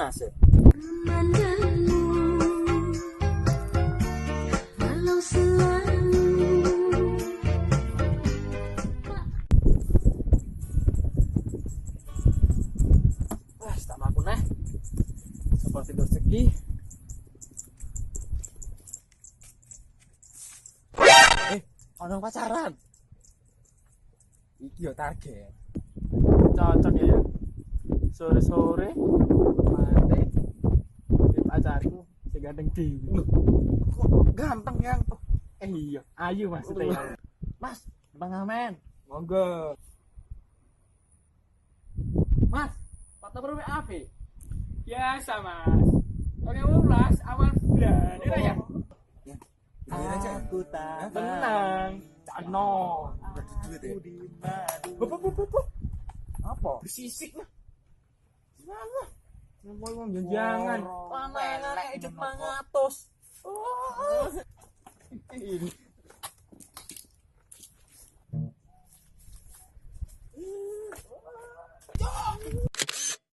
panas ya. Wah, tak mampu nah. Seperti tidur segi. Orang pacaran. Iki yo target. Cocok ya. Sore-sore mate di pacarku sing gandeng dhewe. Kok ganteng yang. Iya, ayu maksudnya. Mas, pengamen. Monggo. Mas, foto berapa AP? Biasa mas. Oke ulas awal bulan ini ya. Aku tak Tenang. Cano. Apa? Bersisik mah. Mana? Ngomong jangan. Panangan hidup 500. Oh. Ini